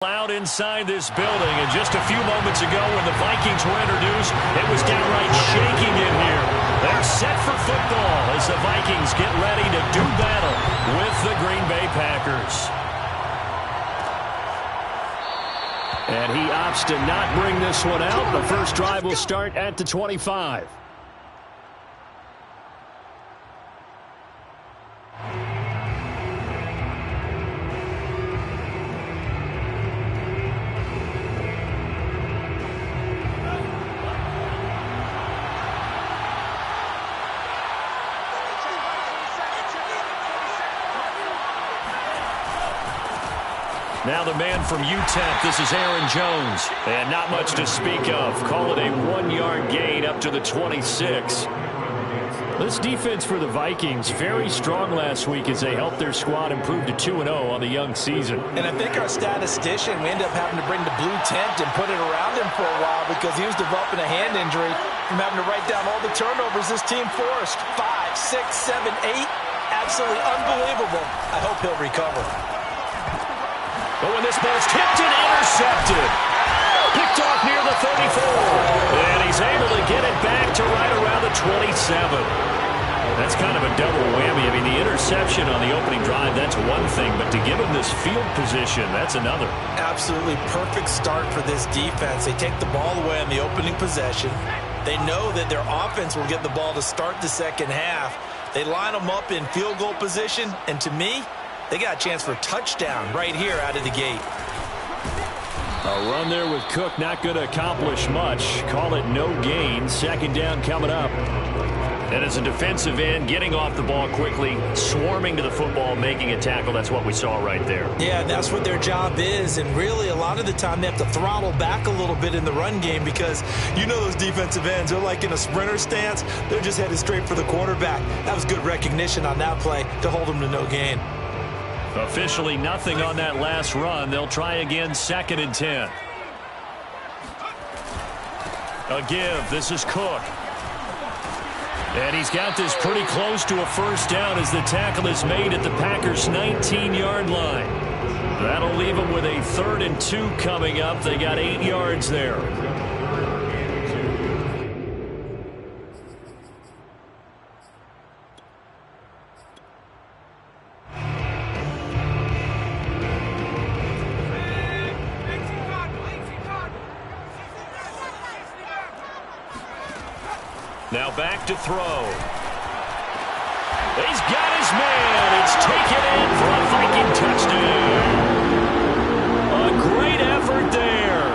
Loud inside this building, and just a few moments ago when the Vikings were introduced, it was downright shaking in here. They're set for football as the Vikings get ready to do battle with the Green Bay Packers. And he opts to not bring this one out. The first drive will start at the 25. Now the man from UTEP, this is Aaron Jones. And not much to speak of. Call it a 1-yard gain up to the 26. This defense for the Vikings, very strong last week as they helped their squad improve to 2-0 on the young season. And I think our statistician, we ended up having to bring the blue tent and put it around him for a while because he was developing a hand injury from having to write down all the turnovers this team forced. 5, 6, 7, 8. Absolutely unbelievable. I hope he'll recover. But when this ball's tipped and intercepted, picked off near the 34, and he's able to get it back to right around the 27. That's kind of a double whammy. I mean, the interception on the opening drive, that's one thing, but to give him this field position, that's another. Absolutely perfect start for this defense. They take the ball away on the opening possession. They know that their offense will get the ball to start the second half. They line them up in field goal position, and to me, they got a chance for a touchdown right here out of the gate. A run there with Cook not going to accomplish much. Call it no gain. Second down coming up. And as a defensive end, getting off the ball quickly, swarming to the football, making a tackle. That's what we saw right there. Yeah, that's what their job is. And really, a lot of the time, they have to throttle back a little bit in the run game because you know those defensive ends, they're like in a sprinter stance. They're just headed straight for the quarterback. That was good recognition on that play to hold them to no gain. Officially nothing on that last run. They'll try again, 2nd and 10. A give. This is Cook. And he's got this pretty close to a first down as the tackle is made at the Packers' 19-yard line. That'll leave them with a 3rd and 2 coming up. They got 8 yards there. Now back to throw. He's got his man. It's taken in for a Viking touchdown. A great effort there.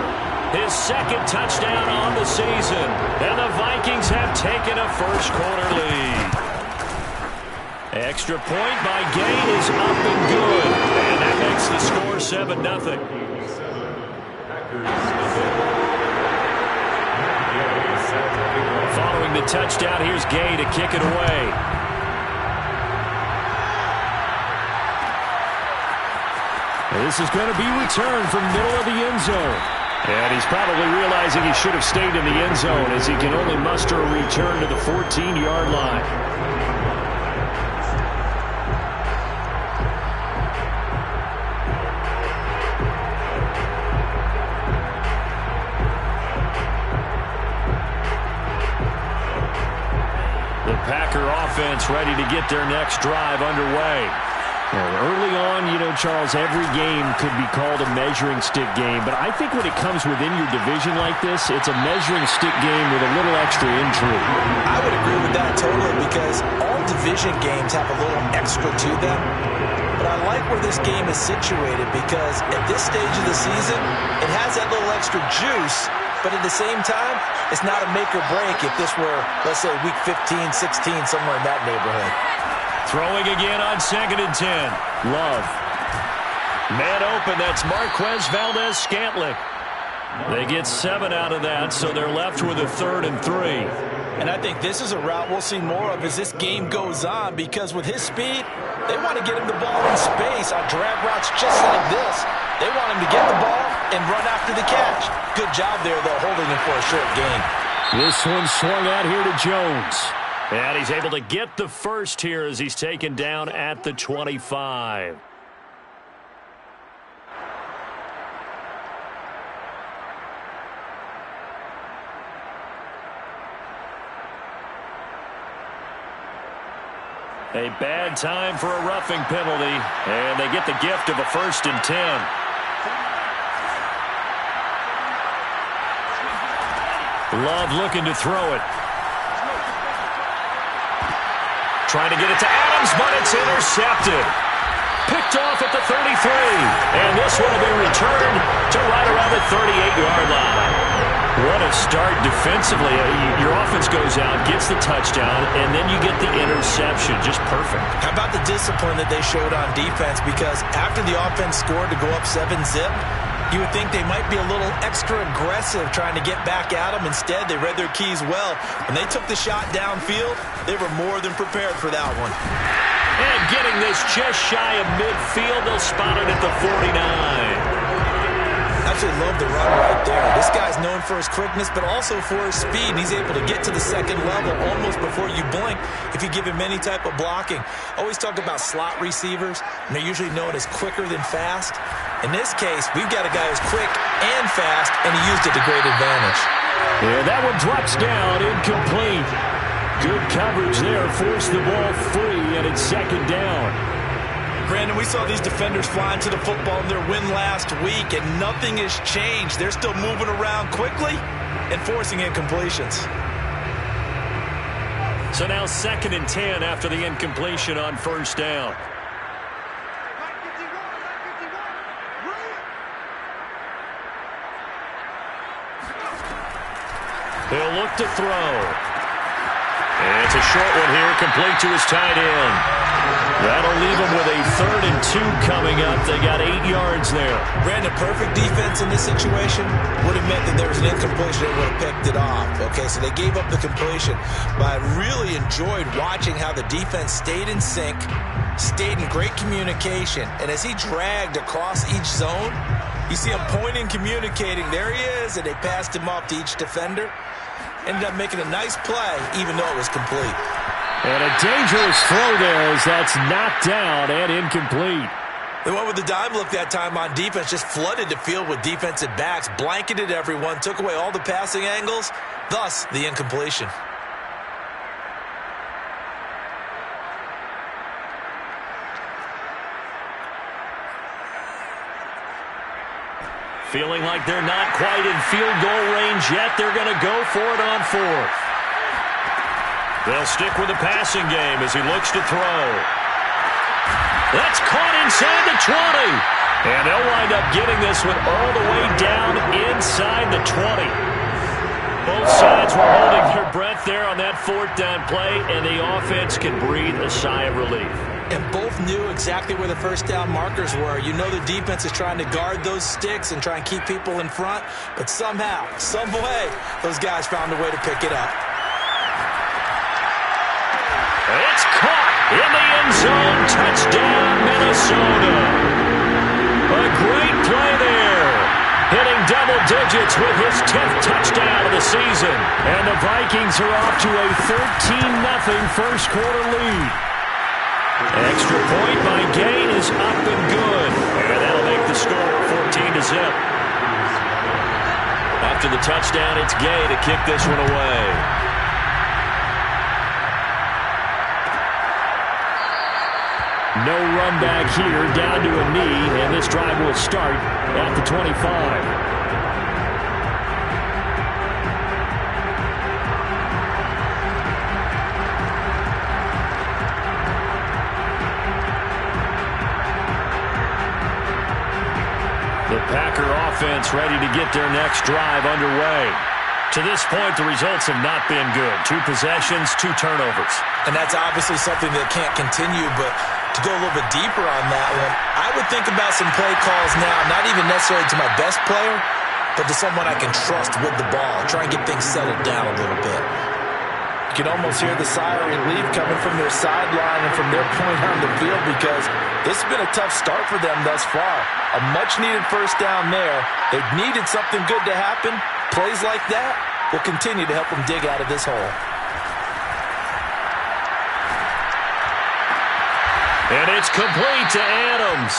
His 2nd touchdown on the season. And the Vikings have taken a first-quarter lead. Extra point by Gain is up and good. And that makes the score 7-0. Following the touchdown, here's Gay to kick it away. This is going to be returned from middle of the end zone. And he's probably realizing he should have stayed in the end zone as he can only muster a return to the 14-yard line. Packer offense ready to get their next drive underway. Well, early on, you know, Charles, every game could be called a measuring stick game, but I think when it comes within your division like this, it's a measuring stick game with a little extra intrigue. I would agree with that totally because all division games have a little extra to them. But I like where this game is situated because at this stage of the season, it has that little extra juice. But at the same time, it's not a make or break if this were, let's say, week 15, 16, somewhere in that neighborhood. Throwing again on 2nd and 10. Love. Man open, that's Marquez Valdez-Scantling. They get 7 out of that, so they're left with a 3rd and 3. And I think this is a route we'll see more of as this game goes on because with his speed, they want to get him the ball in space on drag routes just like this. They want him to get the ball and run after the catch. Good job there, though, holding him for a short gain. This one swung out here to Jones. And he's able to get the first here as he's taken down at the 25. A bad time for a roughing penalty, and they get the gift of a 1st and 10. Love looking to throw it. Trying to get it to Adams, but it's intercepted. Picked off at the 33. And this one will be returned to right around the 38-yard line. What a start defensively. Your offense goes out, gets the touchdown, and then you get the interception. Just perfect. How about the discipline that they showed on defense? Because after the offense scored to go up 7-zip, you would think they might be a little extra aggressive trying to get back at them. Instead, they read their keys well. When they took the shot downfield, they were more than prepared for that one. And getting this just shy of midfield, they'll spot it at the 49. Absolutely love the run right there. This guy's known for his quickness, but also for his speed. And he's able to get to the second level almost before you blink if you give him any type of blocking. Always talk about slot receivers, and they're usually known as quicker than fast. In this case, we've got a guy who's quick and fast, and he used it to great advantage. Yeah, that one drops down, incomplete. Good coverage there, forced the ball free, and it's 2nd down. Brandon, we saw these defenders flying to the football in their win last week, and nothing has changed. They're still moving around quickly and forcing incompletions. So now 2nd and 10 after the incompletion on 1st down. He'll look to throw. And it's a short one here, complete to his tight end. That'll leave him with a 3rd and 2 coming up. They got 8 yards there. Brandon, perfect defense in this situation would have meant that there was an incompletion. They would have picked it off. Okay, so they gave up the completion. But I really enjoyed watching how the defense stayed in sync, stayed in great communication. And as he dragged across each zone, you see him pointing, communicating. There he is, and they passed him off to each defender. Ended up making a nice play, even though it was complete. And a dangerous throw there as that's knocked down and incomplete. They went with the dime look that time on defense, just flooded the field with defensive backs, blanketed everyone, took away all the passing angles, thus the incompletion. Feeling like they're not quite in field goal range yet. They're going to go for it on 4th. They'll stick with the passing game as he looks to throw. That's caught inside the 20. And they'll wind up getting this one all the way down inside the 20. Both sides were holding their breath there on that 4th down play, and the offense can breathe a sigh of relief. And both knew exactly where the 1st down markers were. You know the defense is trying to guard those sticks and try and keep people in front, but somehow, some way, those guys found a way to pick it up. It's caught in the end zone. Touchdown, Minnesota. A great play there. Hitting double digits with his 10th touchdown of the season. And the Vikings are off to a 13-0 first quarter lead. Extra point by Gain is up and good. And that'll make the score 14-0. After the touchdown, it's Gay to kick this one away. No run back here, down to a knee, and this drive will start at the 25. The Packer offense ready to get their next drive underway. To this point, the results have not been good. 2 possessions, 2 turnovers. And that's obviously something that can't continue, but to go a little bit deeper on that one, I would think about some play calls now, not even necessarily to my best player, but to someone I can trust with the ball. Try and get things settled down a little bit. You can almost hear the sigh of relief coming from their sideline and from their point on the field because this has been a tough start for them thus far. A much-needed 1st down there. They've needed something good to happen. Plays like that will continue to help them dig out of this hole. And it's complete to Adams.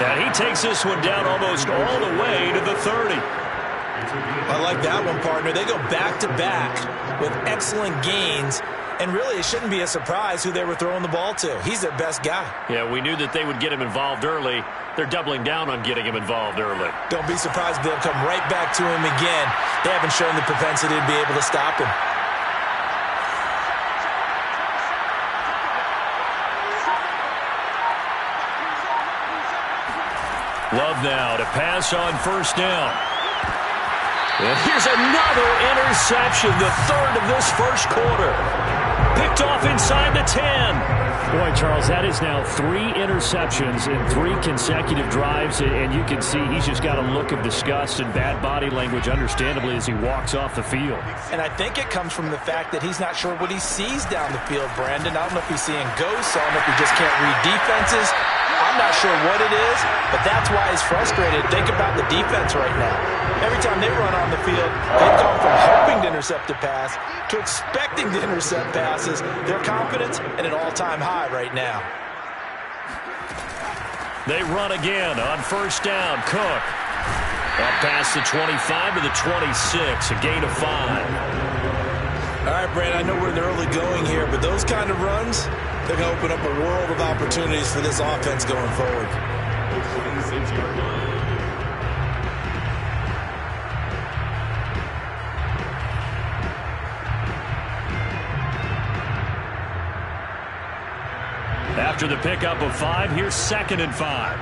And he takes this one down almost all the way to the 30. I like that one, partner. They go back-to-back with excellent gains, And really, it shouldn't be a surprise who they were throwing the ball to. He's their best guy. Yeah, we knew that they would get him involved early. They're doubling down on getting him involved early. Don't be surprised if they'll come right back to him again. They haven't shown the propensity to be able to stop him. Love now to pass on first down. And here's another interception, the third of this first quarter. Picked off inside the 10. Boy, Charles, that is now 3 interceptions in 3 consecutive drives, and you can see he's just got a look of disgust and bad body language, understandably, as he walks off the field. And I think it comes from the fact that he's not sure what he sees down the field, Brandon. I don't know if he's seeing ghosts. I don't know if he just can't read defenses. I'm not sure what it is, but that's why he's frustrated. Think about the defense right now. Every time they run on the field, they've gone from hoping to intercept a pass to expecting to intercept passes. Their confidence at an all-time high right now. They run again on first down. Cook. Up past the 25 to the 26, a gain of 5. All right, Brandon, I know we're in the early going here, but those kind of runs, they're going to open up a world of opportunities for this offense going forward. After the pickup of 5, here's 2nd and 5.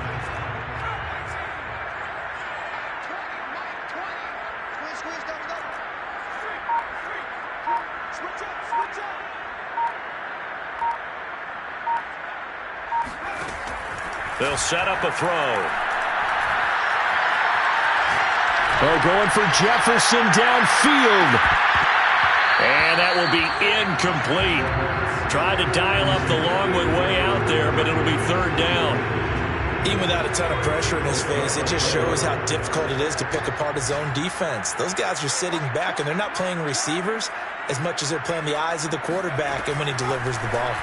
They'll set up a throw. They're going for Jefferson downfield. And that will be incomplete. Tried to dial up the long way out there, but it'll be 3rd down. Even without a ton of pressure in his face, it just shows how difficult it is to pick apart his own defense. Those guys are sitting back, and they're not playing receivers as much as they're playing the eyes of the quarterback and when he delivers the ball.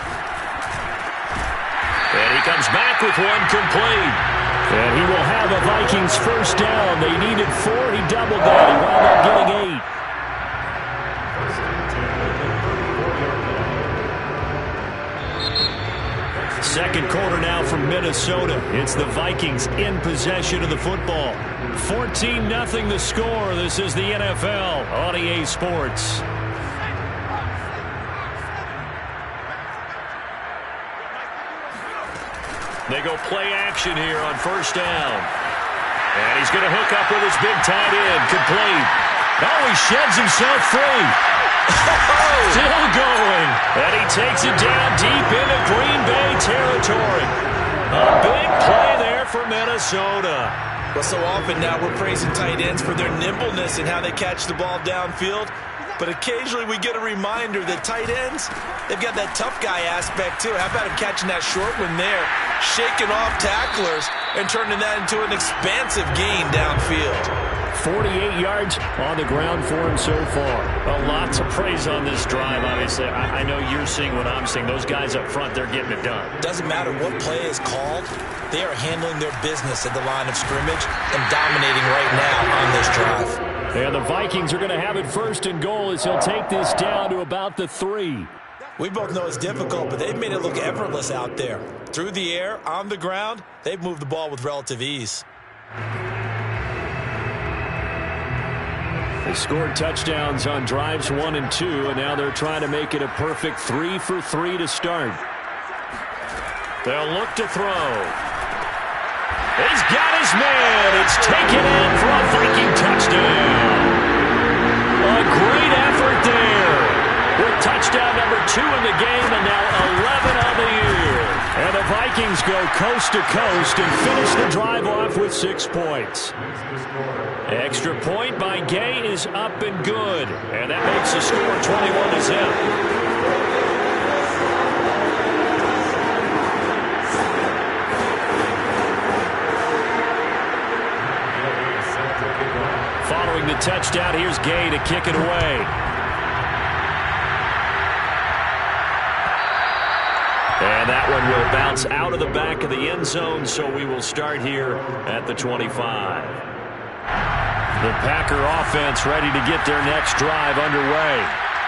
And he comes back with one complete. And he will have a Vikings first down. They needed 4. He doubled that. He wound up getting 8. Second quarter now from Minnesota. It's the Vikings in possession of the football. 14-0 the score. This is the NFL on EA Sports. They go play action here on first down. And he's going to hook up with his big tight end. Complete. Oh, he sheds himself free. Still going. And he takes it down deep into Green Bay territory. A big play there for Minnesota. Well, so often now we're praising tight ends for their nimbleness and how they catch the ball downfield. But occasionally we get a reminder that tight ends, they've got that tough guy aspect too. How about him catching that short one there, shaking off tacklers, and turning that into an expansive gain downfield. 48 yards on the ground for him so far. Well, lots of praise on this drive, obviously. I know you're seeing what I'm seeing. Those guys up front, they're getting it done. Doesn't matter what play is called. They are handling their business at the line of scrimmage and dominating right now on this drive. And the Vikings are going to have it 1st and goal as he'll take this down to about the 3. We both know it's difficult, but they've made it look effortless out there. Through the air, on the ground, they've moved the ball with relative ease. They scored touchdowns on drives 1 and 2, and now they're trying to make it a perfect 3 for 3 to start. They'll look to throw. He's got his man. It's taken in for a Viking touchdown. A great effort there. With touchdown number 2 in the game and now 11 on the year. And the Vikings go coast to coast and finish the drive off with 6 points. Extra point by Gay is up and good. And that makes the score 21-0. Following the touchdown, here's Gay to kick it away. And that one will bounce out of the back of the end zone, so we will start here at the 25. The Packer offense ready to get their next drive underway.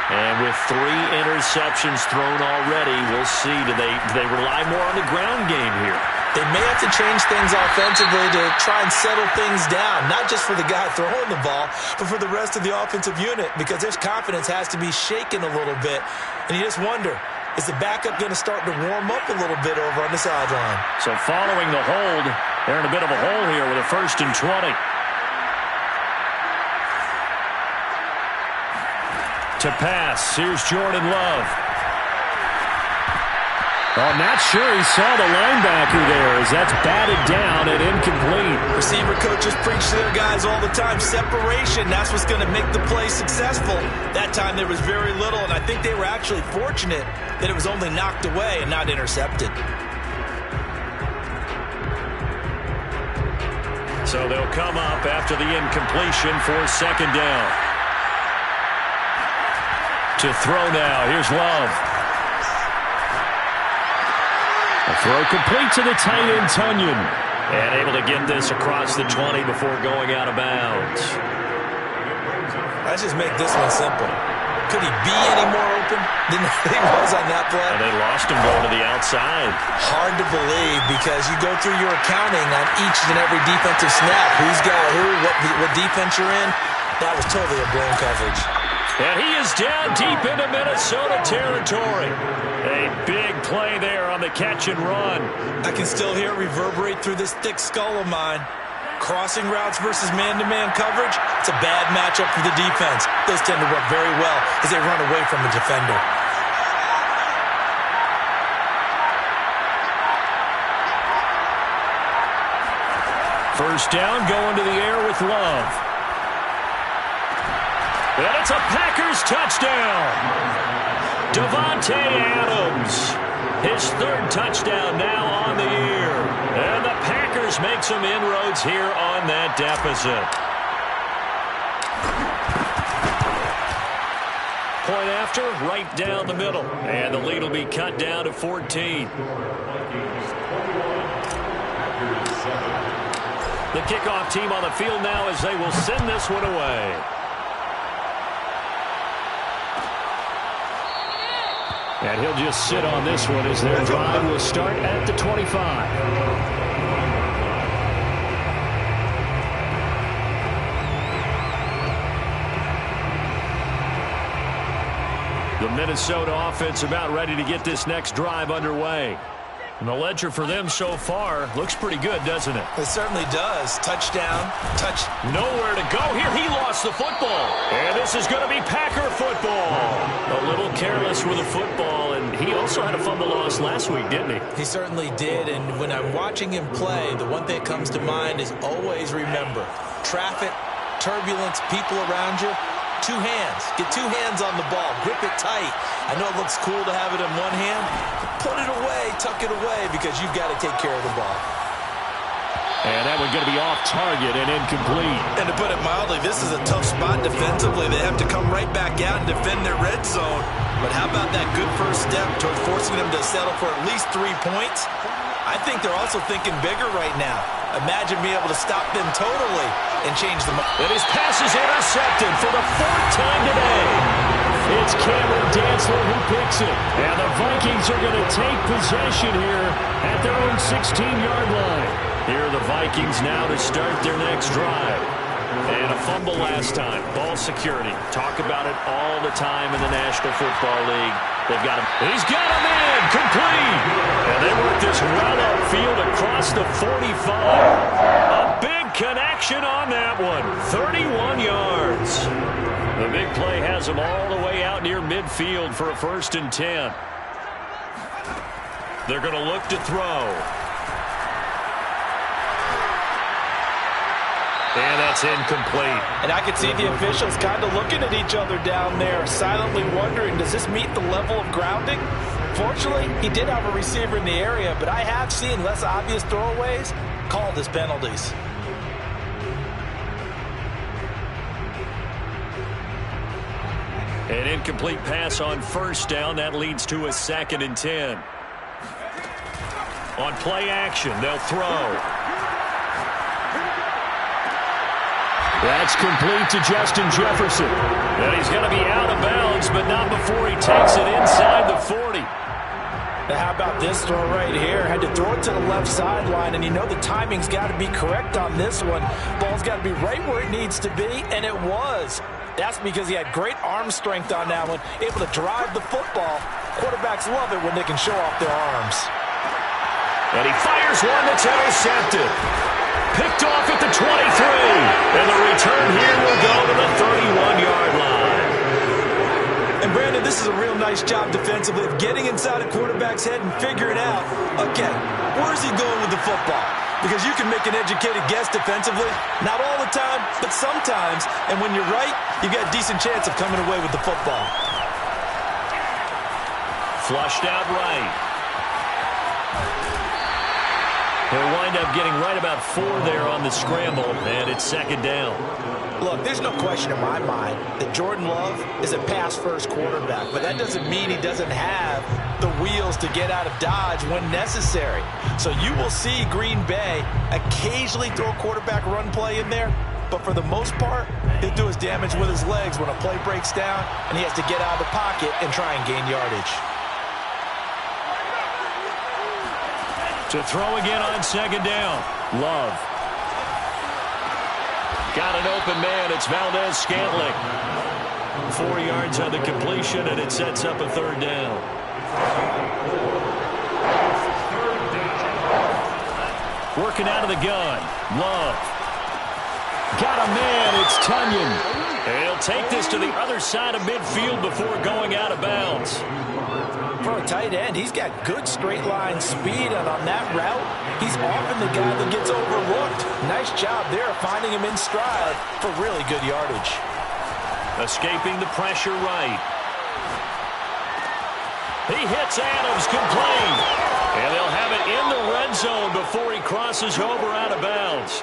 And with 3 interceptions thrown already, we'll see. Do they rely more on the ground game here? They may have to change things offensively to try and settle things down, not just for the guy throwing the ball, but for the rest of the offensive unit, because their confidence has to be shaken a little bit. And you just wonder, is the backup going to start to warm up a little bit over on the sideline? So following the hold, they're in a bit of a hole here with a 1st and 20. To pass, here's Jordan Love. Oh, not sure he saw the linebacker there as that's batted down and incomplete. Receiver coaches preach to their guys all the time. Separation, that's what's going to make the play successful. That time there was very little, and I think they were actually fortunate that it was only knocked away and not intercepted. So they'll come up after the incompletion for 2nd down. To throw now, here's Love. A throw complete to the tight end, Tunyon. And able to get this across the 20 before going out of bounds. Let's just make this one simple. Could he be any more open than he was on that play? And they lost him going to the outside. Hard to believe because you go through your accounting on each and every defensive snap. Who's got who, what defense you're in. That was totally a blown coverage. And he is down deep into Minnesota territory. A big play there on the catch and run. I can still hear it reverberate through this thick skull of mine. Crossing routes versus man-to-man coverage, it's a bad matchup for the defense. Those tend to work very well as they run away from the defender. First down, going to the air with Love. And it's a Packers touchdown. Davante Adams, his 3rd touchdown now on the year. And the Packers make some inroads here on that deficit. Point after, right down the middle. And the lead will be cut down to 14. The kickoff team on the field now as they will send this one away. And he'll just sit on this one as their drive will start at the 25. The Minnesota offense about ready to get this next drive underway. And the ledger for them so far looks pretty good, doesn't it? It certainly does. Touchdown, Nowhere to go here. He lost the football. And this is going to be Packer football. A little careless with the football, and he also had a fumble loss last week, didn't he? He certainly did, and when I'm watching him play, the one thing that comes to mind is always remember, traffic, turbulence, people around you, 2 hands. Get 2 hands on the ball. Grip it tight. I know it looks cool to have it in one hand. Put it away, tuck it away, because you've got to take care of the ball. And that one's going to be off target and incomplete. And to put it mildly, this is a tough spot defensively. They have to come right back out and defend their red zone. But how about that good first step towards forcing them to settle for at least 3 points? I think they're also thinking bigger right now. Imagine being able to stop them totally and change them up. And his pass is intercepted for the 4th time today. It's Cameron Dantzler who picks it. And the Vikings are going to take possession here at their own 16-yard line. Here are the Vikings now to start their next drive. And a fumble last time. Ball security. Talk about it all the time in the National Football League. They've got him. He's got him in. Complete. And they work this well upfield across the 45. A big connection on that one. 31 yards. The big play has them all the way out near midfield for a 1st and 10. They're going to look to throw. And that's incomplete. And I can see the officials kind of looking at each other down there, silently wondering, does this meet the level of grounding? Fortunately, he did have a receiver in the area, but I have seen less obvious throwaways called as penalties. An incomplete pass on 1st down. That leads to a 2nd and 10. On play action, they'll throw. That's complete to Justin Jefferson. And he's going to be out of bounds, but not before he takes it inside the 40. Now how about this throw right here? Had to throw it to the left sideline, and you know the timing's got to be correct on this one. Ball's got to be right where it needs to be, and it was. That's because he had great arm strength on that one, able to drive the football. Quarterbacks love it when they can show off their arms. And he fires one that's intercepted. Picked off at the 23. And the return here will go to the 31-yard line. And Brandon, this is a real nice job defensively of getting inside a quarterback's head and figuring out, okay, where's he going with the football? Because you can make an educated guess defensively, not all the time, but sometimes. And when you're right, you've got a decent chance of coming away with the football. Flushed out right. He'll wind up getting right about 4 there on the scramble, and it's second down. Look, there's no question in my mind that Jordan Love is a pass-first quarterback, but that doesn't mean he doesn't have the wheels to get out of Dodge when necessary. So you will see Green Bay occasionally throw a quarterback run play in there, but for the most part, he'll do his damage with his legs when a play breaks down and he has to get out of the pocket and try and gain yardage. To throw again on second down. Love. Got an open man. It's Valdez-Scantling. 4 yards on the completion, and it sets up a third down. Working out of the gun. Love. Got a man. It's Tunyon. And he'll take this to the other side of midfield before going out of bounds. For a tight end, he's got good straight line speed, and on that route, he's often the guy that gets overlooked. Nice job there finding him in stride for really good yardage. Escaping the pressure right. He hits Adams, complete. And they'll have it in the red zone before he crosses over out of bounds.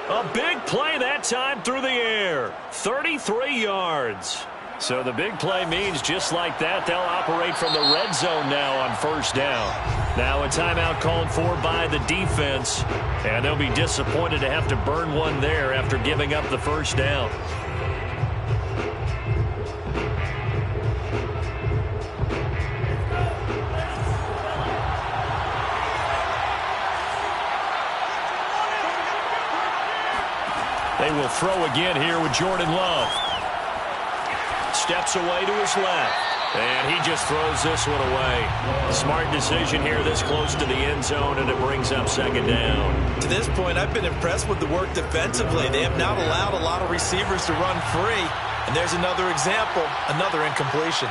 A big play that time through the air. 33 yards. So the big play means just like that, they'll operate from the red zone now on first down. Now a timeout called for by the defense, and they'll be disappointed to have to burn one there after giving up the first down. They will throw again here with Jordan Love. Steps away to his left. And he just throws this one away. Smart decision here this close to the end zone, and it brings up second down. To this point, I've been impressed with the work defensively. They have not allowed a lot of receivers to run free. And there's another example, another incompletion.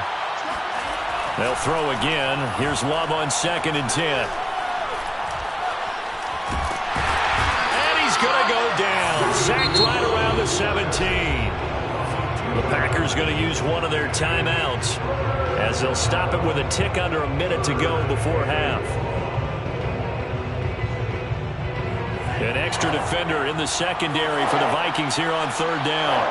They'll throw again. Here's Love on 2nd and 10. And he's going to go down. Sacked right around the 17. The Packers going to use one of their timeouts as they'll stop it with a tick under a minute to go before half. An extra defender in the secondary for the Vikings here on third down.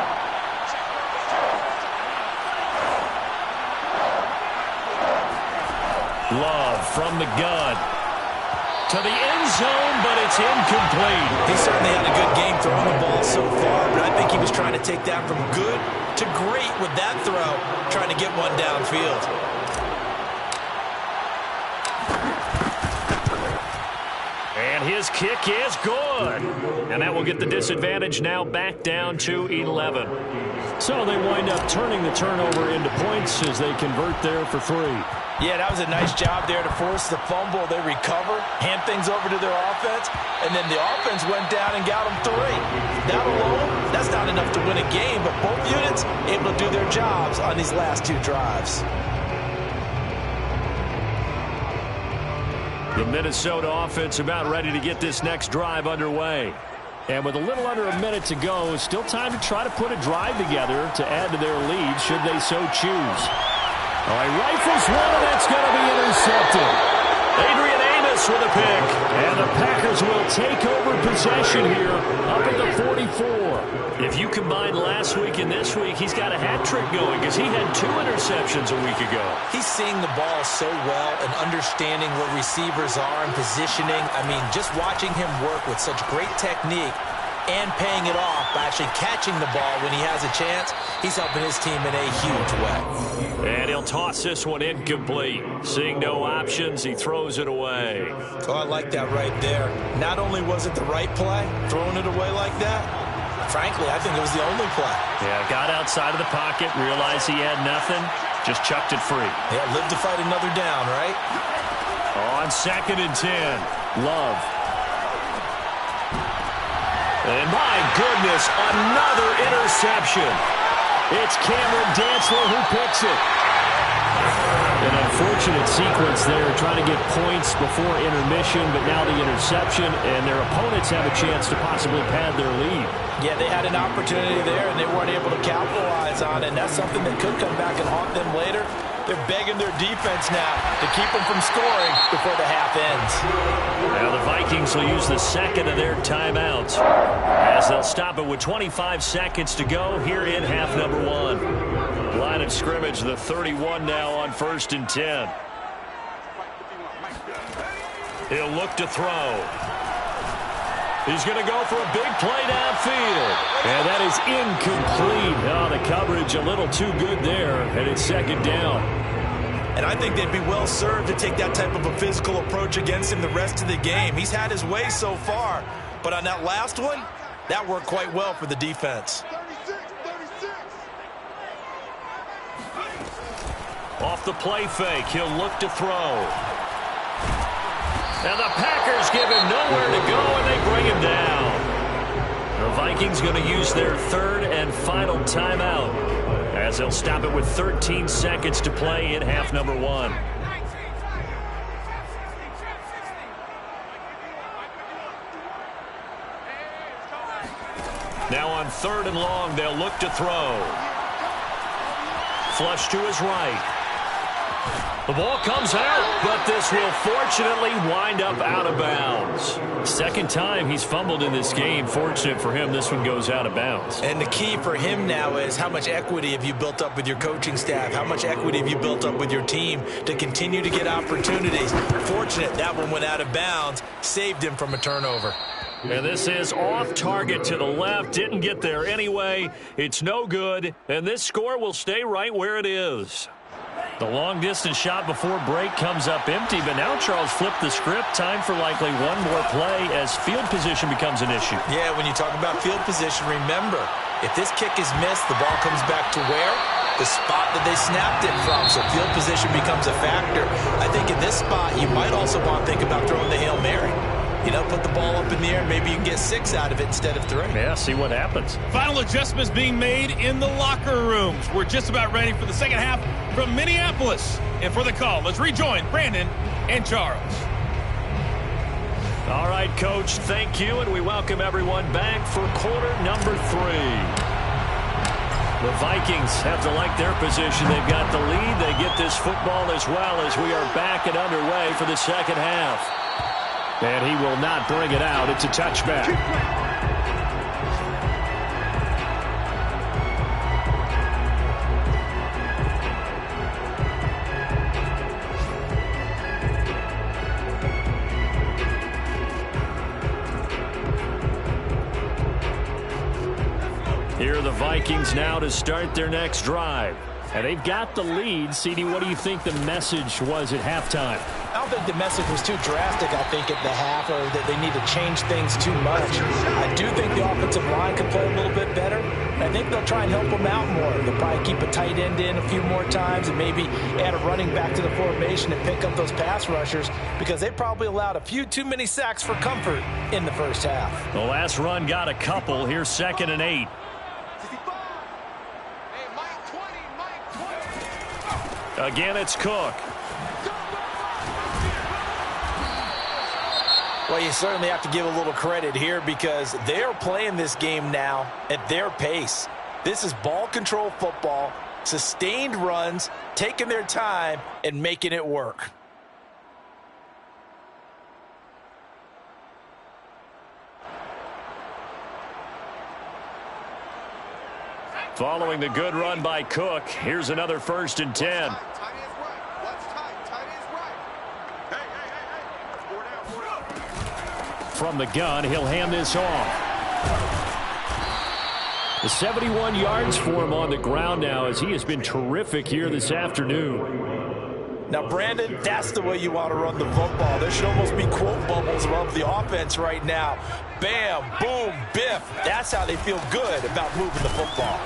Love from the gun. To the end zone, but it's incomplete. He certainly had a good game throwing the ball so far, but I think he was trying to take that from good to great with that throw, trying to get one downfield. And his kick is good. And that will get the disadvantage now back down to 11. So they wind up turning the turnover into points as they convert there for 3. Yeah, that was a nice job there to force the fumble. They recover, hand things over to their offense, and then the offense went down and got them 3. That alone, that's not enough to win a game, but both units able to do their jobs on these last 2 drives. The Minnesota offense about ready to get this next drive underway. And with a little under a minute to go, still time to try to put a drive together to add to their lead should they so choose. All right, rifles one, and that's going to be intercepted. Adrian Amos with a pick. And the Packers will take over possession here up at the 44. If you combine last week and this week, he's got a hat trick going because he had 2 interceptions a week ago. He's seeing the ball so well and understanding where receivers are and positioning. I mean, just watching him work with such great technique, and paying it off by actually catching the ball when he has a chance. He's helping his team in a huge way. And he'll toss this one incomplete. Seeing no options, he throws it away. Oh, I like that right there. Not only was it the right play, throwing it away like that, frankly, I think it was the only play. Yeah, got outside of the pocket, realized he had nothing, just chucked it free. Yeah, live to fight another down, right? On 2nd and 10, Love. And my goodness, another interception. It's Cameron Dantzler who picks it. An unfortunate sequence there, trying to get points before intermission, but now the interception, and their opponents have a chance to possibly pad their lead. Yeah, they had an opportunity there, and they weren't able to capitalize on it, and that's something that could come back and haunt them later. They're begging their defense now to keep them from scoring before the half ends. Now the Vikings will use the second of their timeouts as they'll stop it with 25 seconds to go here in half number 1. Line of scrimmage, the 31 now on 1st and 10. He'll look to throw. He's going to go for a big play downfield. And that is incomplete. Oh, the coverage a little too good there, and it's 2nd down. And I think they'd be well served to take that type of a physical approach against him the rest of the game. He's had his way so far, but on that last one, that worked quite well for the defense. Off the play fake, he'll look to throw. And the Packers give him nowhere to go, and they bring him down. The Vikings going to use their 3rd and final timeout as they'll stop it with 13 seconds to play in half number 1. Now on 3rd and long, they'll look to throw. Flush to his right. The ball comes out, but this will fortunately wind up out of bounds. 2nd time he's fumbled in this game. Fortunate for him, this one goes out of bounds. And the key for him now is how much equity have you built up with your coaching staff? How much equity have you built up with your team to continue to get opportunities? Fortunate that one went out of bounds, saved him from a turnover. And this is off target to the left. Didn't get there anyway. It's no good, and this score will stay right where it is. The long-distance shot before break comes up empty, but now Charles flipped the script. Time for likely one more play as field position becomes an issue. Yeah, when you talk about field position, remember, if this kick is missed, the ball comes back to where? The spot that they snapped it from. So field position becomes a factor. I think in this spot, you might also want to think about throwing the Hail Mary. You know, put the ball up in the air, maybe you can get 6 out of it instead of 3. Yeah, see what happens. Final adjustments being made in the locker rooms. We're just about ready for the second half from Minneapolis. And for the call, let's rejoin Brandon and Charles. All right, Coach, thank you, and we welcome everyone back for quarter number 3. The Vikings have to like their position. They've got the lead. They get this football as well as we are back and underway for the second half. And he will not bring it out. It's a touchback. Here are the Vikings now to start their next drive. And they've got the lead. CD, what do you think the message was at halftime? I don't think the message was too drastic, I think, at the half, or that they need to change things too much. I do think the offensive line could play a little bit better. I think they'll try and help them out more. They'll probably keep a tight end in a few more times and maybe add a running back to the formation and pick up those pass rushers because they probably allowed a few too many sacks for comfort in the first half. The last run got a couple. Here's 2nd and 8. Again, it's Cook. Well, you certainly have to give a little credit here because they're playing this game now at their pace. This is ball control football, sustained runs, taking their time, and making it work. Following the good run by Cook, here's another 1st and 10. From the gun, he'll hand this off. The 71 yards for him on the ground now as he has been terrific here this afternoon. Now, Brandon, that's the way you want to run the football. There should almost be quote bubbles above the offense right now. Bam, boom, biff. That's how they feel good about moving the football.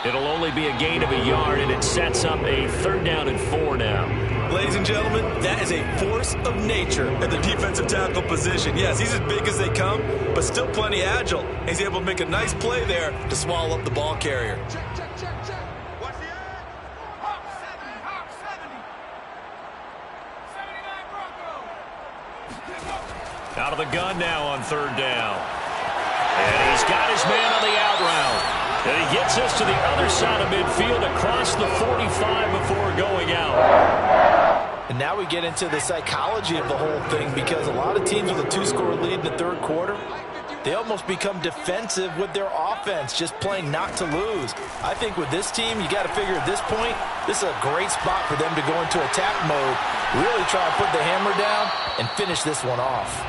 It'll only be a gain of a yard, and it sets up a 3rd down and 4 now. Ladies and gentlemen, that is a force of nature at the defensive tackle position. Yes, he's as big as they come, but still plenty agile. He's able to make a nice play there to swallow up the ball carrier. Check. What's the Hawk 70, Hawk 70. 79 Broncos. Out of the gun now on 3rd down. And he's got his man on the out route. And he gets us to the other side of midfield across the 45 before going out. And now we get into the psychology of the whole thing, because a lot of teams with a 2-score lead in the 3rd quarter, they almost become defensive with their offense, just playing not to lose. I think with this team, you got to figure at this point, this is a great spot for them to go into attack mode, really try to put the hammer down and finish this one off.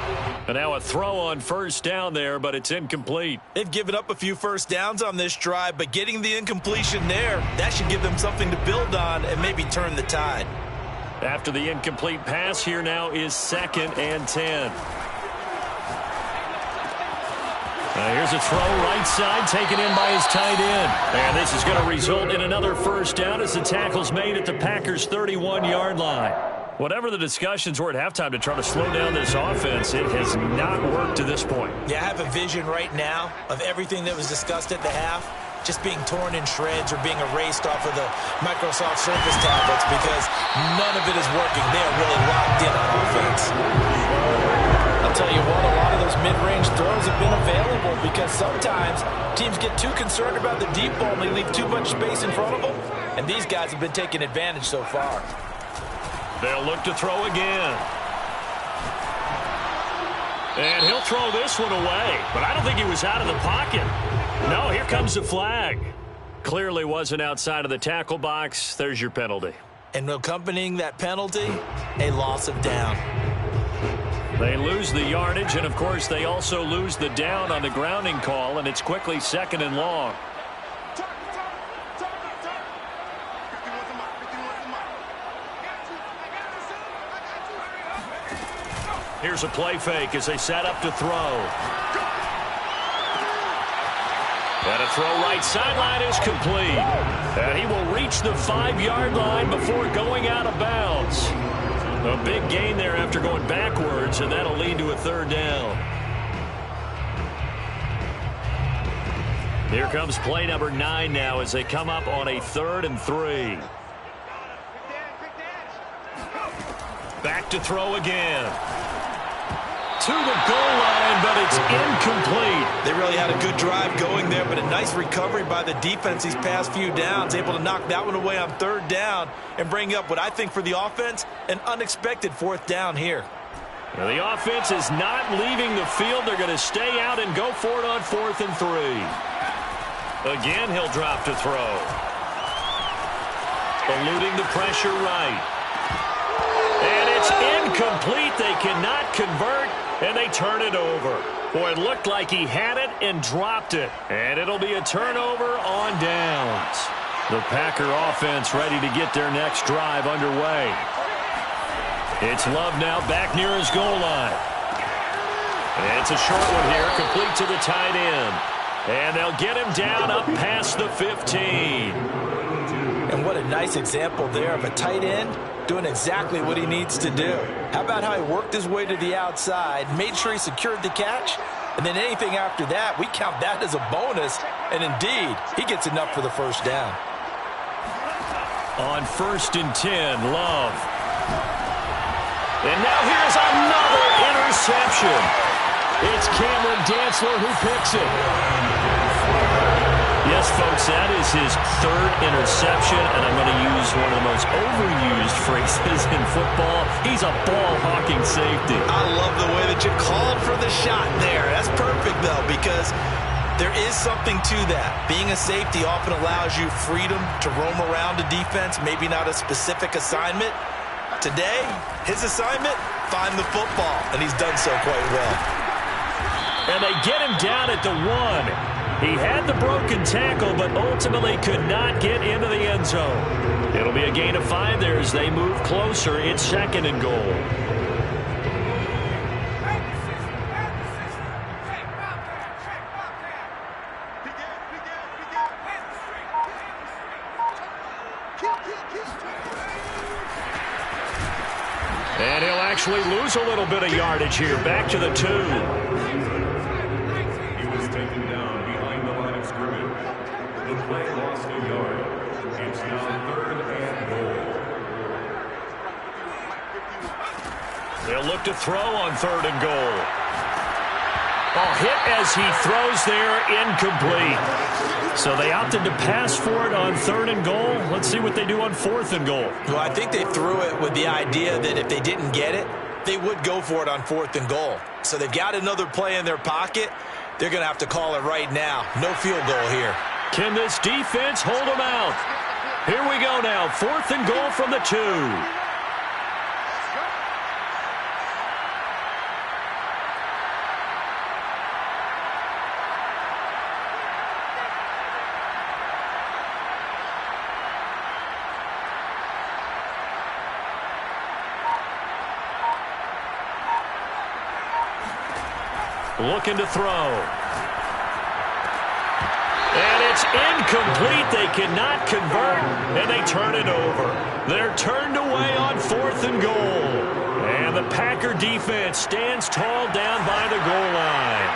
And now a throw on 1st down there, but it's incomplete. They've given up a few 1st downs on this drive, but getting the incompletion there, that should give them something to build on and maybe turn the tide. After the incomplete pass, here now is 2nd and 10. Here's a throw right side taken in by his tight end. And this is going to result in another 1st down as the tackle's made at the Packers' 31-yard line. Whatever the discussions were at halftime to try to slow down this offense, it has not worked to this point. Yeah, I have a vision right now of everything that was discussed at the half just being torn in shreds or being erased off of the Microsoft Surface tablets, because none of it is working. They are really locked in on offense. I'll tell you what, a lot of those mid-range throws have been available, because sometimes teams get too concerned about the deep ball and they leave too much space in front of them, and these guys have been taking advantage so far. They'll look to throw again. And he'll throw this one away, but I don't think he was out of the pocket. No, here comes the flag. Clearly wasn't outside of the tackle box. There's your penalty. And accompanying that penalty, a loss of down. They lose the yardage, and of course they also lose the down on the grounding call, and it's quickly 2nd and long. Here's a play fake as they set up to throw. And a throw right sideline is complete. And he will reach the 5-yard line before going out of bounds. A big gain there after going backwards, and that'll lead to a 3rd down. Here comes play number 9 now as they come up on a 3rd and 3. Back to throw again. To the goal line, but it's incomplete. They really had a good drive going there, but a nice recovery by the defense these past few downs, able to knock that one away on 3rd down and bring up what I think for the offense, an unexpected 4th down here. Now the offense is not leaving the field. They're going to stay out and go for it on 4th and 3. Again, he'll drop to throw. Eluding the pressure right. And it's incomplete. They cannot convert, and they turn it over. Boy, it looked like he had it and dropped it. And it'll be a turnover on downs. The Packer offense ready to get their next drive underway. It's Love now back near his goal line. And it's a short one here, complete to the tight end. And they'll get him down up past the 15. And what a nice example there of a tight end doing exactly what he needs to do. How about how he worked his way to the outside, made sure he secured the catch, and then anything after that, we count that as a bonus, and indeed, he gets enough for the 1st down. On 1st and 10, Love. And now here's another interception. It's Cameron Dantzler who picks it. Yes, folks, that is his 3rd interception, and I'm going to use one of the most overused phrases in football. He's a ball-hawking safety. I love the way that you called for the shot there. That's perfect, though, because there is something to that. Being a safety often allows you freedom to roam around a defense, maybe not a specific assignment. Today, his assignment, find the football, and he's done so quite well. And they get him down at the 1. He had the broken tackle, but ultimately could not get into the end zone. It'll be a gain of 5 there as they move closer. It's 2nd and goal. And he'll actually lose a little bit of yardage here. Back to the 2. He was taken down behind the line of scrimmage. The play lost a yard. It's now 3rd and goal. They'll look to throw on 3rd and goal. Oh, hit as he throws there, incomplete. So they opted to pass for it on 3rd and goal. Let's see what they do on 4th and goal. Well, I think they threw it with the idea that if they didn't get it, they would go for it on 4th and goal. So they've got another play in their pocket. They're going to have to call it right now. No field goal here. Can this defense hold them out? Here we go now. 4th and goal from the 2. Looking to throw. And it's incomplete. They cannot convert, and they turn it over. They're turned away on 4th and goal. And the Packer defense stands tall down by the goal line.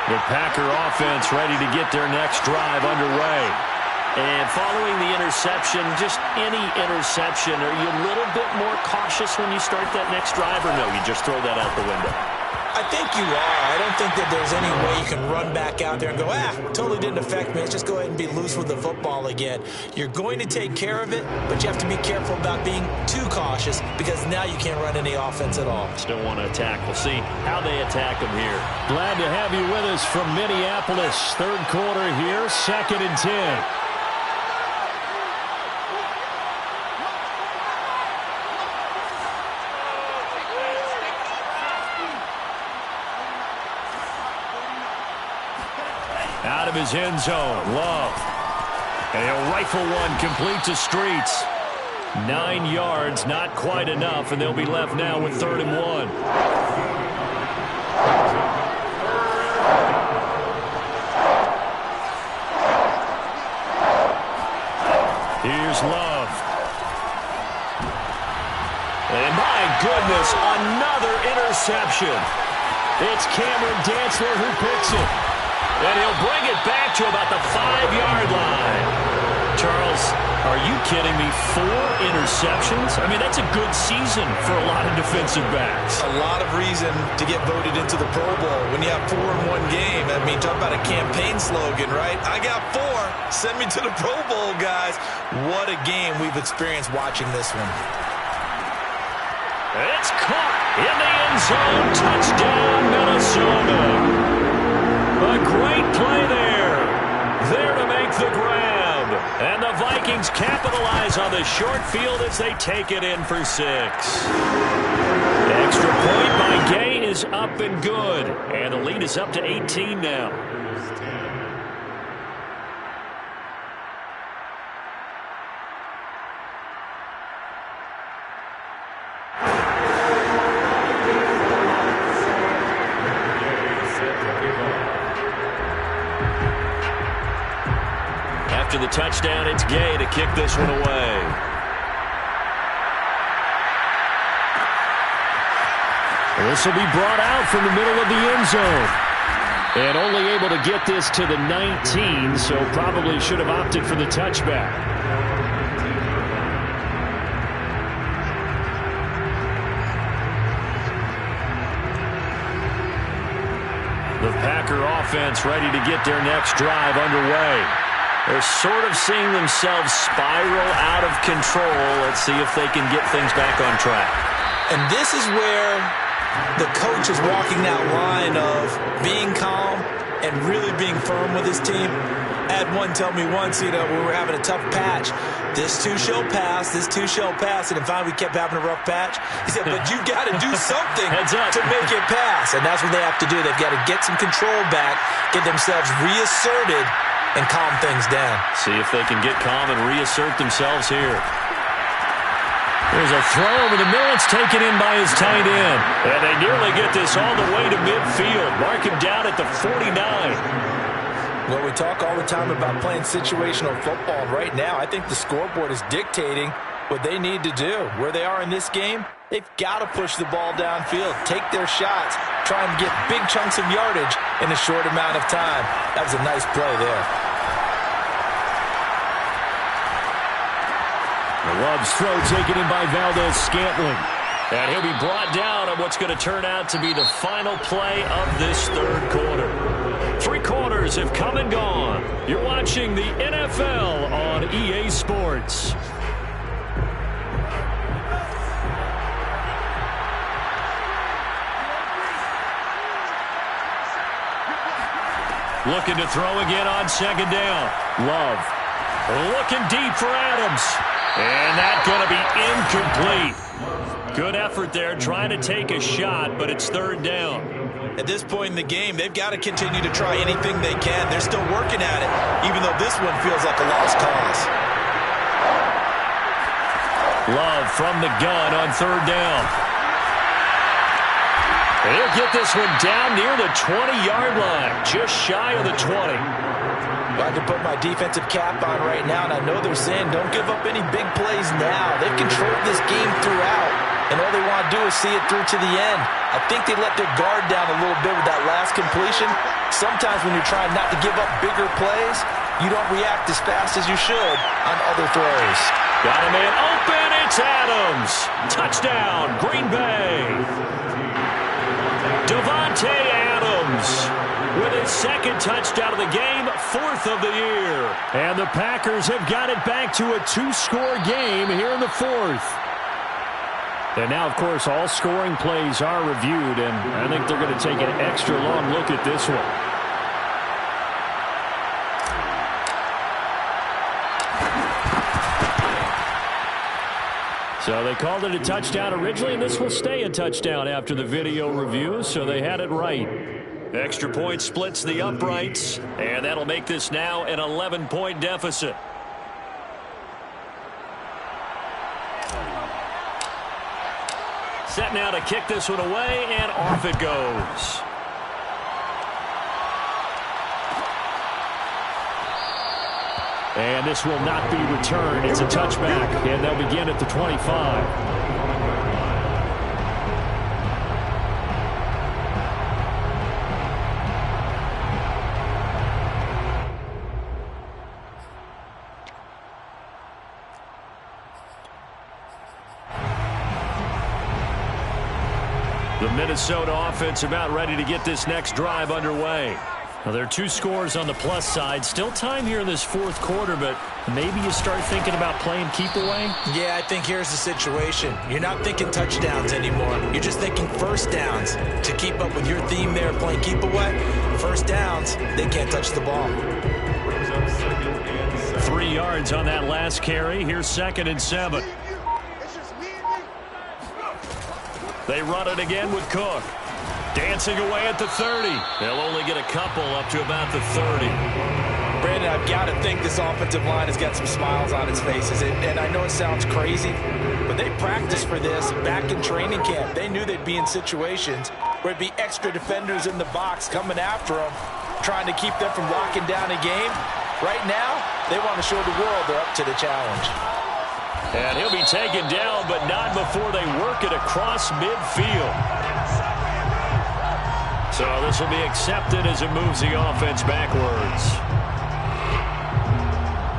The Packer offense ready to get their next drive underway. And following the interception, just any interception, are you a little bit more cautious when you start that next drive, or no, you just throw that out the window? I think you are. I don't think that there's any way you can run back out there and go, totally didn't affect me. Let's just go ahead and be loose with the football again. You're going to take care of it, but you have to be careful about being too cautious because now you can't run any offense at all. Still want to attack. We'll see how they attack them here. Glad to have you with us from Minneapolis. 3rd quarter here, 2nd and 10. Out of his end zone, Love. And he'll rifle one complete to Streets. 9 yards, not quite enough, and they'll be left now with 3rd and 1. Here's Love. And my goodness, another interception. It's Cameron Dantzler who picks it. And he'll bring it back to about the 5-yard line. Charles, are you kidding me? 4 interceptions? I mean, that's a good season for a lot of defensive backs. A lot of reason to get voted into the Pro Bowl when you have 4 in one game. I mean, talk about a campaign slogan, right? I got 4. Send me to the Pro Bowl, guys. What a game we've experienced watching this one. It's caught in the end zone. Touchdown, Minnesota. A great play there. There to make the grab. And the Vikings capitalize on the short field as they take it in for 6. The extra point by Gay is up and good. And the lead is up to 18 now. After the touchdown, it's Gay to kick this one away. This will be brought out from the middle of the end zone. And only able to get this to the 19, so probably should have opted for the touchback. The Packer offense ready to get their next drive underway. They're sort of seeing themselves spiral out of control. Let's see if they can get things back on track. And this is where the coach is walking that line of being calm and really being firm with his team. I had one tell me once, we were having a tough patch. This too shall pass, this too shall pass. And finally we kept having a rough patch. He said, but you got to do something to make it pass. And that's what they have to do. They've got to get some control back, get themselves reasserted, and calm things down. See if they can get calm and reassert themselves here. There's a throw over the middle. It's taken in by his tight end. And they nearly get this all the way to midfield. Mark him down at the 49. Well, we talk all the time about playing situational football. Right now, I think the scoreboard is dictating what they need to do. Where they are in this game, they've got to push the ball downfield, take their shots, try and get big chunks of yardage in a short amount of time. That was a nice play there. The Love's throw taken in by Valdez-Scantling. And he'll be brought down on what's going to turn out to be the final play of this third quarter. 3 quarters have come and gone. You're watching the NFL on EA Sports. Looking to throw again on second down. Love looking deep for Adams. And that's going to be incomplete. Good effort there trying to take a shot, but it's third down. At this point in the game, they've got to continue to try anything they can. They're still working at it, even though this one feels like a lost cause. Love from the gun on third down. He'll get this one down near the 20-yard line, just shy of the 20. I can put my defensive cap on right now, and I know they're saying don't give up any big plays now. They've controlled this game throughout, and all they want to do is see it through to the end. I think they let their guard down a little bit with that last completion. Sometimes when you're trying not to give up bigger plays, you don't react as fast as you should on other throws. Got a man open. It's Adams. Touchdown, Green Bay. Devontae Adams with his second touchdown of the game, 4th of the year. And the Packers have got it back to a 2-score game here in the 4th. And now, of course, all scoring plays are reviewed, and I think they're going to take an extra long look at this one. So they called it a touchdown originally, and this will stay a touchdown after the video review, so they had it right. Extra point splits the uprights, and that'll make this now an 11-point deficit. Set now to kick this one away, and off it goes. And this will not be returned. It's a touchback, and they'll begin at the 25. The Minnesota offense about ready to get this next drive underway. Well, there are 2 scores on the plus side. Still time here in this 4th quarter, but maybe you start thinking about playing keep away? Yeah, I think here's the situation. You're not thinking touchdowns anymore. You're just thinking first downs. To keep up with your theme there, playing keep away, first downs, they can't touch the ball. 3 yards on that last carry. Here's 2nd and 7. They run it again with Cook. Dancing away at the 30. They'll only get a couple up to about the 30. Brandon, I've got to think this offensive line has got some smiles on its faces. And I know it sounds crazy, but they practiced for this back in training camp. They knew they'd be in situations where it'd be extra defenders in the box coming after them, trying to keep them from locking down a game. Right now, they want to show the world they're up to the challenge. And he'll be taken down, but not before they work it across midfield. So this will be accepted as it moves the offense backwards.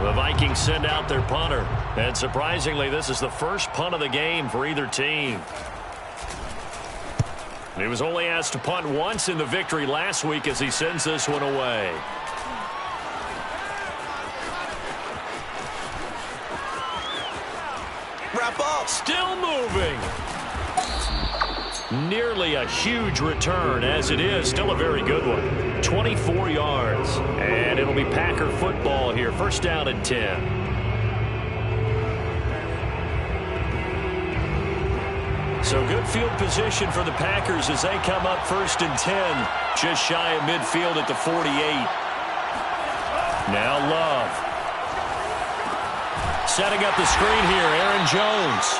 The Vikings send out their punter. And surprisingly, this is the first punt of the game for either team. He was only asked to punt once in the victory last week as he sends this one away. Wrap up. Still moving. Nearly a huge return as it is. Still a very good one. 24 yards. And it'll be Packer football here. First down and 10. So good field position for the Packers as they come up first and 10. Just shy of midfield at the 48. Now Love. Setting up the screen here, Aaron Jones.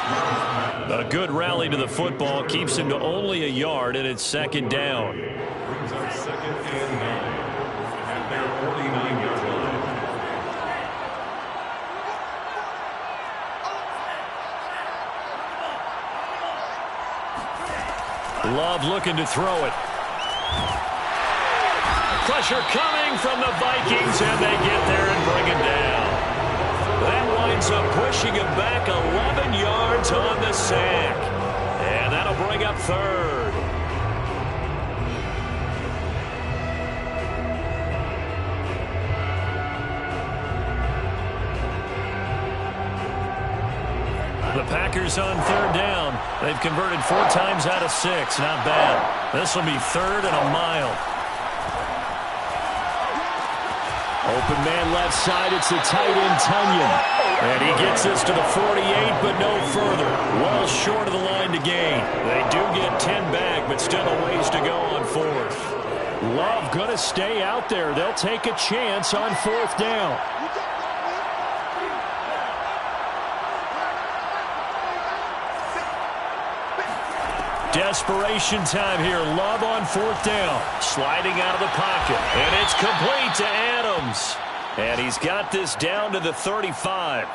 A good rally to the football. Keeps him to only a yard, and it's second down. Brings up second and 9 at their 49-yard line. Love looking to throw it. Pressure coming from the Vikings, and they get there and bring him down. That winds up pushing him back 11 yards on the sack. And that'll bring up third. The Packers on third down. They've converted 4 times out of 6. Not bad. This will be third and a mile. Open man left side. It's the tight end, Tunyon. And he gets this to the 48, but no further. Well short of the line to gain. They do get 10 back, but still a ways to go on fourth. Love going to stay out there. They'll take a chance on fourth down. Desperation time here. Love on fourth down. Sliding out of the pocket. And it's complete to Adams. And he's got this down to the 35.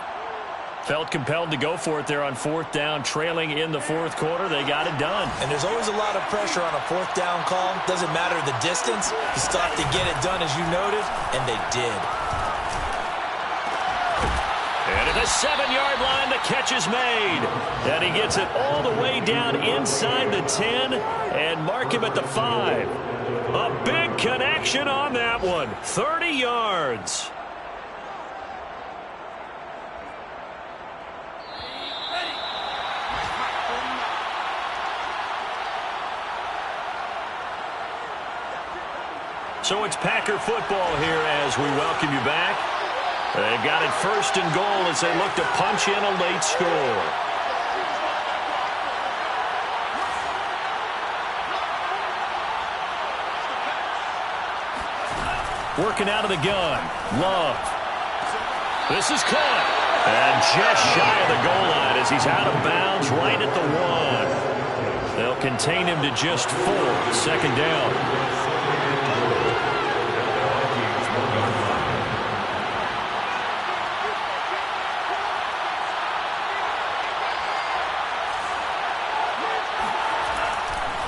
Felt compelled to go for it there on fourth down. Trailing in the fourth quarter. They got it done. And there's always a lot of pressure on a fourth down call. Doesn't matter the distance. You still have to get it done, as you noted. And they did. And at the 7-yard line, the catch is made. And he gets it all the way down inside the 10 and mark him at the 5. A big connection on that one. 30 yards. So it's Packer football here as we welcome you back. They've got it first and goal as they look to punch in a late score. Working out of the gun. Love. This is caught. And just shy of the goal line as he's out of bounds right at the 1. They'll contain him to just 4. Second down.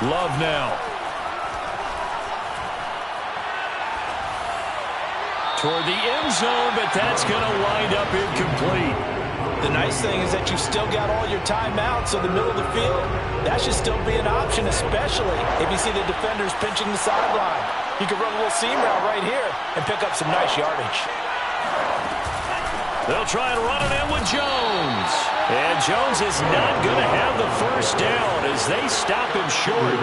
Love now. Toward the end zone, but that's going to wind up incomplete. The nice thing is that you've still got all your timeouts, so the middle of the field, that should still be an option, especially if you see the defenders pinching the sideline. You can run a little seam route right here and pick up some nice yardage. They'll try and run it in with Jones. And Jones is not going to have the first down as they stop him short.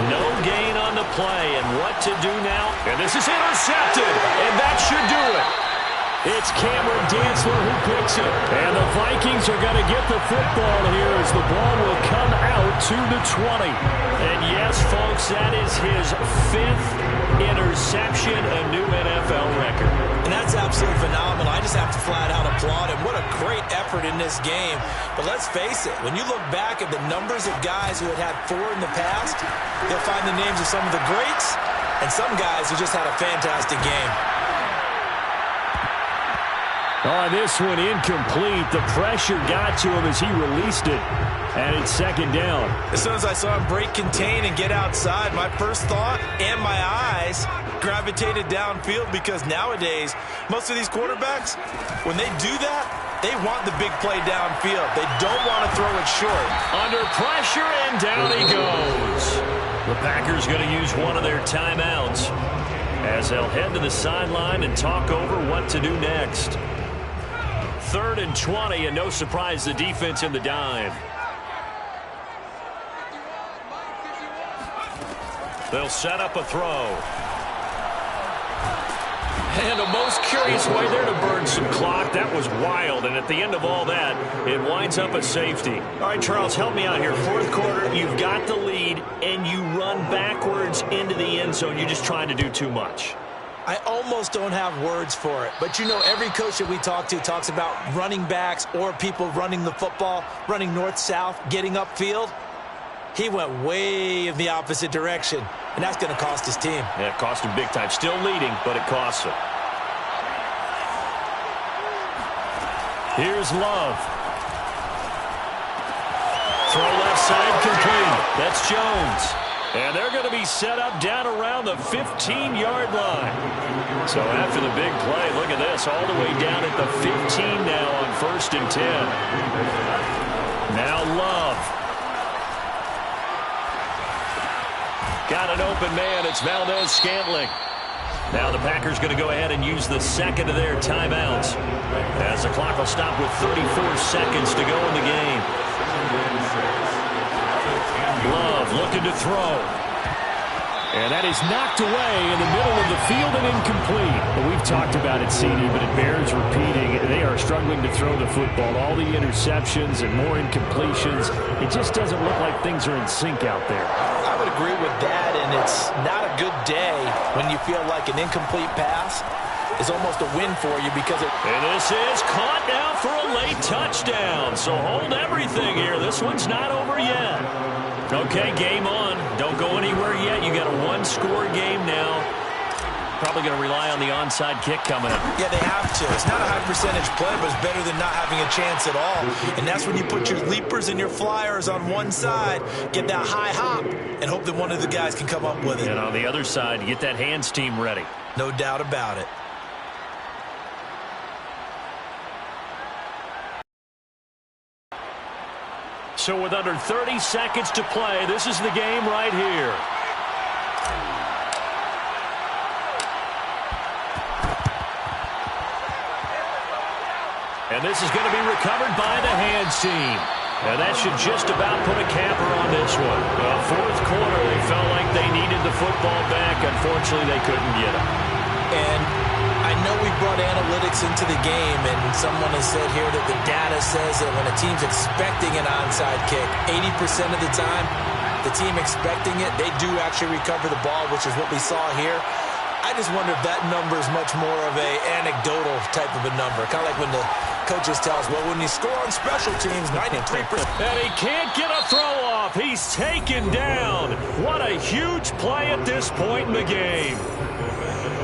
No gain on the play, and what to do now? And this is intercepted, and that should do it. It's Cameron Dantzler who picks it. And the Vikings are going to get the football here as the ball will come out to the 20. And yes, folks, that is his 5th interception, a new NFL record. And that's absolutely phenomenal. I just have to flat out applaud him. What a great effort in this game. But let's face it, when you look back at the numbers of guys who had 4 in the past, you'll find the names of some of the greats and some guys who just had a fantastic game. On this one, incomplete. The pressure got to him as he released it. And it's second down. As soon as I saw him break contain and get outside, my first thought and my eyes gravitated downfield, because nowadays, most of these quarterbacks, when they do that, they want the big play downfield. They don't want to throw it short. Under pressure, and down he goes. The Packers going to use one of their timeouts as they'll head to the sideline and talk over what to do next. 3rd and 20, and no surprise, the defense in the dive. They'll set up a throw. And a most curious way there to burn some clock. That was wild, and at the end of all that, it winds up a safety. All right, Charles, help me out here. Fourth quarter, you've got the lead, and you run backwards into the end zone. You're just trying to do too much. I almost don't have words for it. But, you know, every coach that we talk to talks about running backs or people running the football, running north-south, getting upfield. He went way in the opposite direction, and that's going to cost his team. Yeah, it cost him big time. Still leading, but it costs him. Here's Love. Throw left side complete. That's Jones. And they're going to be set up down around the 15-yard line. So after the big play, look at this, all the way down at the 15 now on 1st and 10. Now Love. Got an open man. It's Valdez-Scantling. Now the Packers going to go ahead and use the second of their timeouts as the clock will stop with 34 seconds to go in the game. Love looking to throw. And that is knocked away in the middle of the field and incomplete. Well, we've talked about it, CD, but it bears repeating. They are struggling to throw the football. All the interceptions and more incompletions. It just doesn't look like things are in sync out there. I would agree with that, and it's not a good day when you feel like an incomplete pass is almost a win for you because it... And this is caught now for a late touchdown. So hold everything here. This one's not over yet. Okay, game on. Don't go anywhere yet. You got a one-score game now. Probably going to rely on the onside kick coming up. Yeah, they have to. It's not a high-percentage play, but it's better than not having a chance at all. And that's when you put your leapers and your flyers on one side, get that high hop, and hope that one of the guys can come up with it. And on the other side, get that hands team ready. No doubt about it. So with under 30 seconds to play, this is the game right here. And this is going to be recovered by the hands team. And that should just about put a capper on this one. Fourth quarter, they felt like they needed the football back. Unfortunately, they couldn't get it. And I know we brought analytics into the game, and someone has said here that the data says that when a team's expecting an onside kick, 80% of the time, the team expecting it, they do actually recover the ball, which is what we saw here. I just wonder if that number is much more of a anecdotal type of a number. Kind of like when the coaches tell us, well, when you score on special teams, 93%. And he can't get a throw off. He's taken down. What a huge play at this point in the game.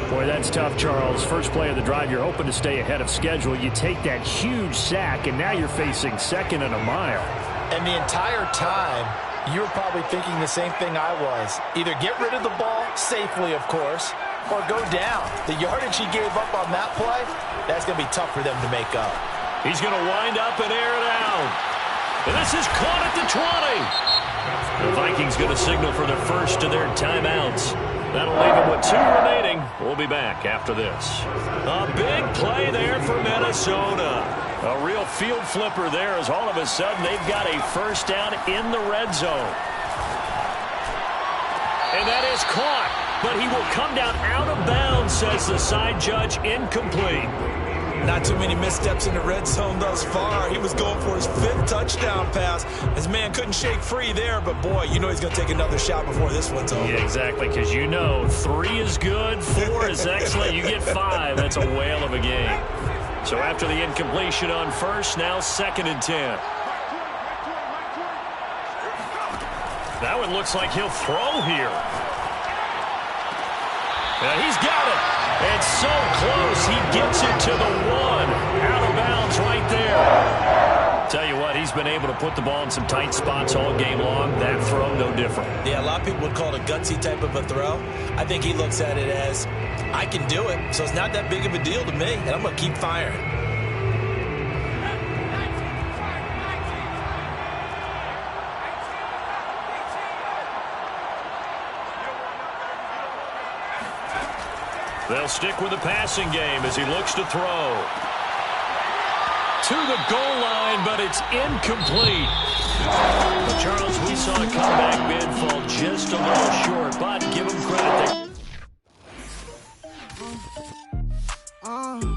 Boy, that's tough, Charles. First play of the drive, you're hoping to stay ahead of schedule. You take that huge sack, and now you're facing second and a mile. And the entire time, you were probably thinking the same thing I was. Either get rid of the ball, safely, of course, or go down. The yardage he gave up on that play, that's going to be tough for them to make up. He's going to wind up and air it out. And this is caught at the 20. The Vikings going to signal for the first of their timeouts. That'll leave them with 2 remaining. We'll be back after this. A big play there for Minnesota. A real field flipper there as all of a sudden they've got a first down in the red zone. And that is caught, but he will come down out of bounds, says the side judge, incomplete. Not too many missteps in the red zone thus far. He was going for his 5th touchdown pass. His man couldn't shake free there, but boy, you know he's going to take another shot before this one's over. Yeah, exactly, because you know 3 is good, 4 is excellent. You get 5, that's a whale of a game. So after the incompletion on first, now 2nd and 10. That one looks like he'll throw here. And he's got it. It's so close, he gets it to the 1. Out of bounds right there. Tell you what, he's been able to put the ball in some tight spots all game long. That throw, no different. Yeah, a lot of people would call it a gutsy type of a throw. I think he looks at it as, I can do it, so it's not that big of a deal to me, and I'm going to keep firing. They'll stick with the passing game as he looks to throw. To the goal line, but it's incomplete. But Charles, we saw a comeback bid fall just a little short, but give him credit there.